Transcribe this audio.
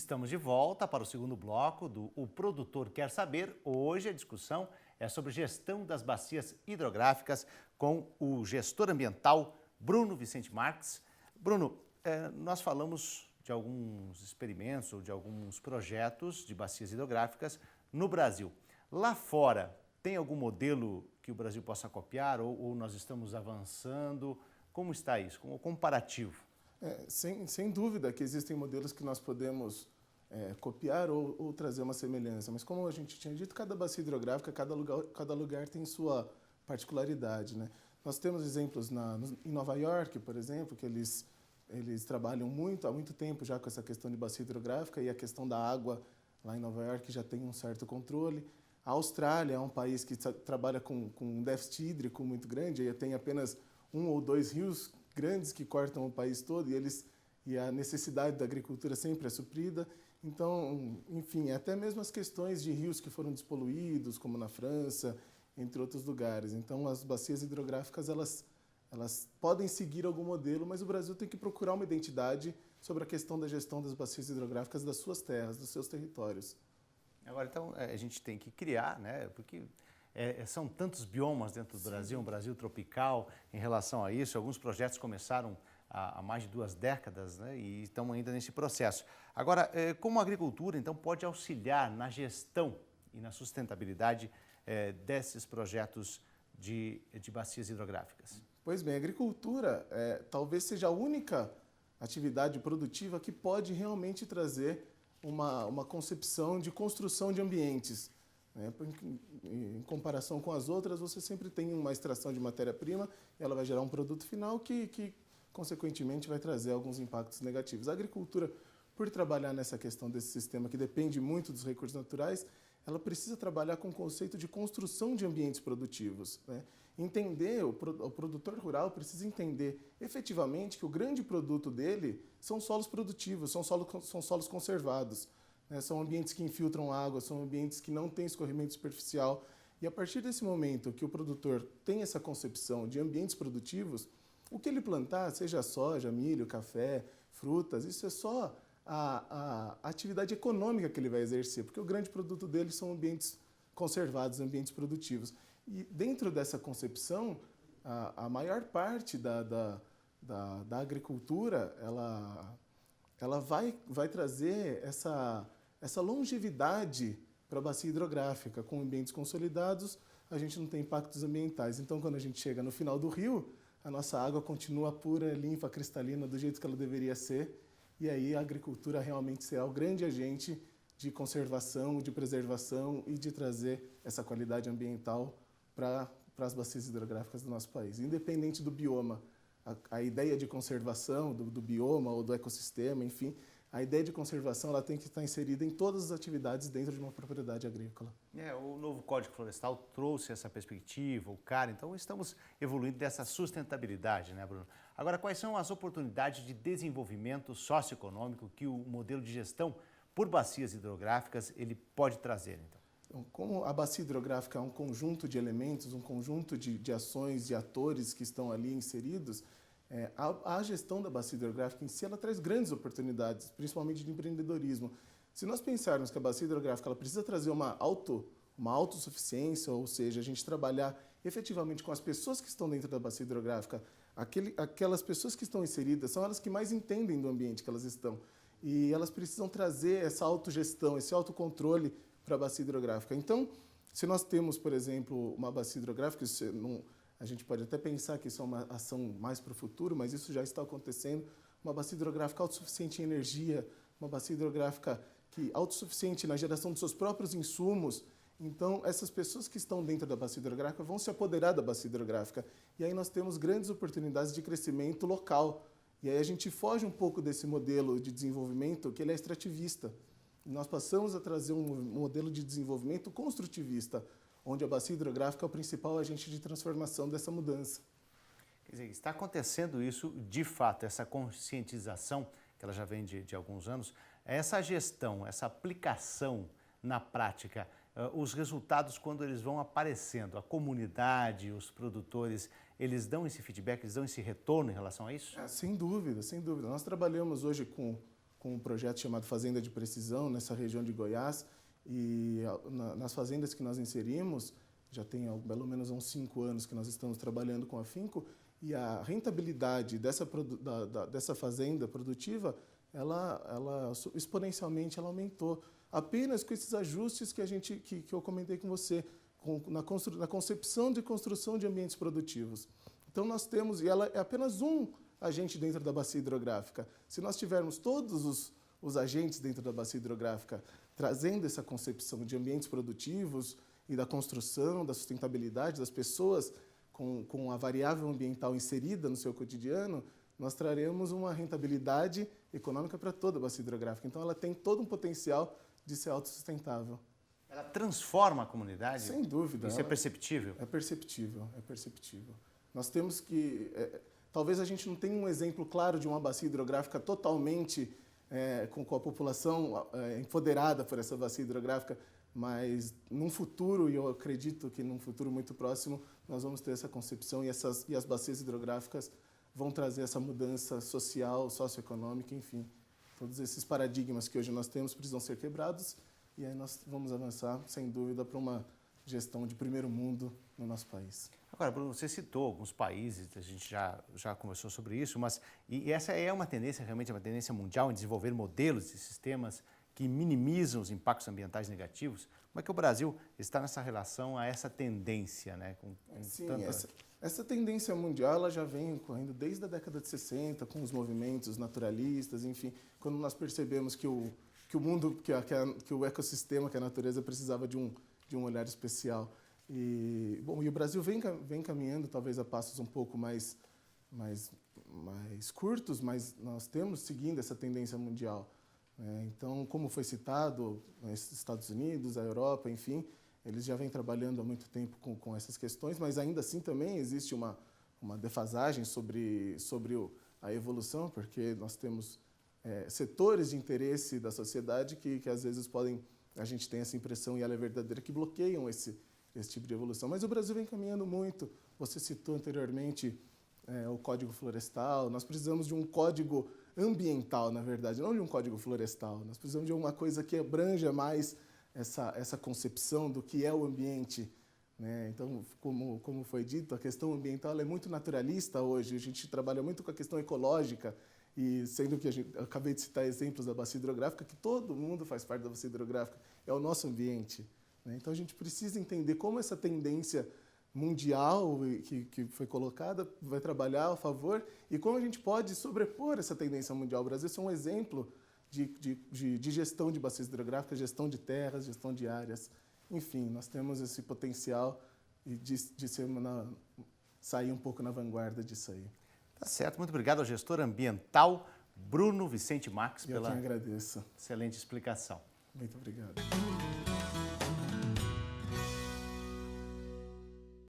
Estamos de volta para o segundo bloco do O Produtor Quer Saber. Hoje a discussão é sobre gestão das bacias hidrográficas com o gestor ambiental Bruno Vicente Marques. Bruno, nós falamos de alguns experimentos ou de alguns projetos de bacias hidrográficas no Brasil. Lá fora, tem algum modelo que o Brasil possa copiar ou nós estamos avançando? Como está isso? Como comparativo? Sem dúvida que existem modelos que nós podemos copiar ou trazer uma semelhança, mas como a gente tinha dito, cada bacia hidrográfica, cada lugar tem sua particularidade, né? Nós temos exemplos em Nova York, por exemplo, que eles trabalham há muito tempo já com essa questão de bacia hidrográfica, e a questão da água lá em Nova York já tem um certo controle. A Austrália é um país que trabalha com um déficit hídrico muito grande, e tem apenas 1 ou 2 rios grandes que cortam o país todo, e a necessidade da agricultura sempre é suprida. Então, enfim, até mesmo as questões de rios que foram despoluídos, como na França, entre outros lugares. Então, as bacias hidrográficas, elas podem seguir algum modelo, mas o Brasil tem que procurar uma identidade sobre a questão da gestão das bacias hidrográficas das suas terras, dos seus territórios. Agora, então, a gente tem que criar, né? Porque são tantos biomas dentro do Brasil, um Brasil tropical em relação a isso. Alguns projetos começaram há mais de 2 décadas, né? E estão ainda nesse processo. Agora, como a agricultura, então, pode auxiliar na gestão e na sustentabilidade desses projetos de bacias hidrográficas? Pois bem, a agricultura talvez seja a única atividade produtiva que pode realmente trazer uma concepção de construção de ambientes. Em comparação com as outras, você sempre tem uma extração de matéria-prima e ela vai gerar um produto final que, consequentemente, vai trazer alguns impactos negativos. A agricultura, por trabalhar nessa questão desse sistema que depende muito dos recursos naturais, ela precisa trabalhar com o conceito de construção de ambientes produtivos, né? O produtor rural precisa entender efetivamente que o grande produto dele são solos produtivos, são solos conservados. São ambientes que infiltram água, são ambientes que não têm escorrimento superficial. E a partir desse momento que o produtor tem essa concepção de ambientes produtivos, o que ele plantar, seja soja, milho, café, frutas, isso é só a atividade econômica que ele vai exercer, porque o grande produto dele são ambientes conservados, ambientes produtivos. E dentro dessa concepção, a maior parte da agricultura, ela vai trazer essa longevidade para a bacia hidrográfica. Com ambientes consolidados, a gente não tem impactos ambientais. Então, quando a gente chega no final do rio, a nossa água continua pura, limpa, cristalina, do jeito que ela deveria ser. E aí a agricultura realmente será o grande agente de conservação, de preservação e de trazer essa qualidade ambiental para as bacias hidrográficas do nosso país. Independente do bioma, a ideia de conservação do bioma ou do ecossistema, enfim, a ideia de conservação ela tem que estar inserida em todas as atividades dentro de uma propriedade agrícola. O novo Código Florestal trouxe essa perspectiva, o CAR, então estamos evoluindo dessa sustentabilidade, né, Bruno? Agora, quais são as oportunidades de desenvolvimento socioeconômico que o modelo de gestão por bacias hidrográficas ele pode trazer, então? Então, como a bacia hidrográfica é um conjunto de elementos, um conjunto de ações e atores que estão ali inseridos, a gestão da bacia hidrográfica em si, ela traz grandes oportunidades, principalmente de empreendedorismo. Se nós pensarmos que a bacia hidrográfica ela precisa trazer uma autossuficiência, ou seja, a gente trabalhar efetivamente com as pessoas que estão dentro da bacia hidrográfica, aquelas pessoas que estão inseridas são elas que mais entendem do ambiente que elas estão. E elas precisam trazer essa autogestão, esse autocontrole para a bacia hidrográfica. Então, se nós temos, por exemplo, uma bacia hidrográfica, a gente pode até pensar que isso é uma ação mais para o futuro, mas isso já está acontecendo. Uma bacia hidrográfica autossuficiente em energia, uma bacia hidrográfica autossuficiente na geração dos seus próprios insumos. Então, essas pessoas que estão dentro da bacia hidrográfica vão se apoderar da bacia hidrográfica. E aí nós temos grandes oportunidades de crescimento local. E aí a gente foge um pouco desse modelo de desenvolvimento que ele é extrativista. Nós passamos a trazer um modelo de desenvolvimento construtivista, onde a bacia hidrográfica é o principal agente de transformação dessa mudança. Quer dizer, está acontecendo isso de fato, essa conscientização, que ela já vem de alguns anos, essa gestão, essa aplicação na prática, os resultados quando eles vão aparecendo, a comunidade, os produtores, eles dão esse feedback, eles dão esse retorno em relação a isso? Sem dúvida, sem dúvida. Nós trabalhamos hoje com com um projeto chamado Fazenda de Precisão, nessa região de Goiás, e nas fazendas que nós inserimos, já tem pelo menos uns 5 anos que nós estamos trabalhando com afinco, e a rentabilidade dessa fazenda produtiva, ela exponencialmente ela aumentou, apenas com esses ajustes que eu comentei com você, na concepção de construção de ambientes produtivos. Então nós temos, e ela é apenas um agente dentro da bacia hidrográfica. Se nós tivermos todos os agentes dentro da bacia hidrográfica trazendo essa concepção de ambientes produtivos e da construção, da sustentabilidade das pessoas, com a variável ambiental inserida no seu cotidiano, nós traremos uma rentabilidade econômica para toda a bacia hidrográfica. Então ela tem todo um potencial de ser autossustentável. Ela transforma a comunidade? Sem dúvida. Isso é perceptível? É perceptível, é perceptível. Nós temos que... talvez a gente não tenha um exemplo claro de uma bacia hidrográfica totalmente com a população empoderada por essa bacia hidrográfica, mas num futuro, e eu acredito que num futuro muito próximo, nós vamos ter essa concepção e as bacias hidrográficas vão trazer essa mudança social, socioeconômica, enfim. Todos esses paradigmas que hoje nós temos precisam ser quebrados e aí nós vamos avançar, sem dúvida, para uma gestão de primeiro mundo no nosso país. Agora, Bruno, você citou alguns países, a gente já conversou sobre isso, mas essa é uma tendência, realmente é uma tendência mundial em desenvolver modelos e sistemas que minimizam os impactos ambientais negativos. Como é que o Brasil está nessa relação a essa tendência, né? Sim, essa tendência mundial ela já vem ocorrendo desde a década de 60, com os movimentos naturalistas, enfim, quando nós percebemos que o mundo, que o ecossistema, que a natureza precisava de um olhar especial. E o Brasil vem caminhando, talvez a passos um pouco mais curtos, mas nós temos seguindo essa tendência mundial. Então, como foi citado, os Estados Unidos, a Europa, enfim, eles já vêm trabalhando há muito tempo com essas questões, mas ainda assim também existe uma defasagem sobre a evolução, porque nós temos setores de interesse da sociedade que às vezes a gente tem essa impressão, e ela é verdadeira, que bloqueiam esse tipo de evolução. Mas o Brasil vem caminhando muito. Você citou anteriormente o Código Florestal. Nós precisamos de um código ambiental, na verdade, não de um código florestal. Nós precisamos de uma coisa que abranja mais essa concepção do que é o ambiente, né? Então, como foi dito, a questão ambiental é muito naturalista hoje. A gente trabalha muito com a questão ecológica, e sendo que eu acabei de citar exemplos da bacia hidrográfica, que todo mundo faz parte da bacia hidrográfica, é o nosso ambiente, né? Então, a gente precisa entender como essa tendência mundial que foi colocada vai trabalhar a favor e como a gente pode sobrepor essa tendência mundial. O Brasil é um exemplo de gestão de bacias hidrográficas, gestão de terras, gestão de áreas. Enfim, nós temos esse potencial de sair um pouco na vanguarda disso aí. Tá certo. Muito obrigado ao gestor ambiental Bruno Vicente Marques pela excelente explicação. Muito obrigado.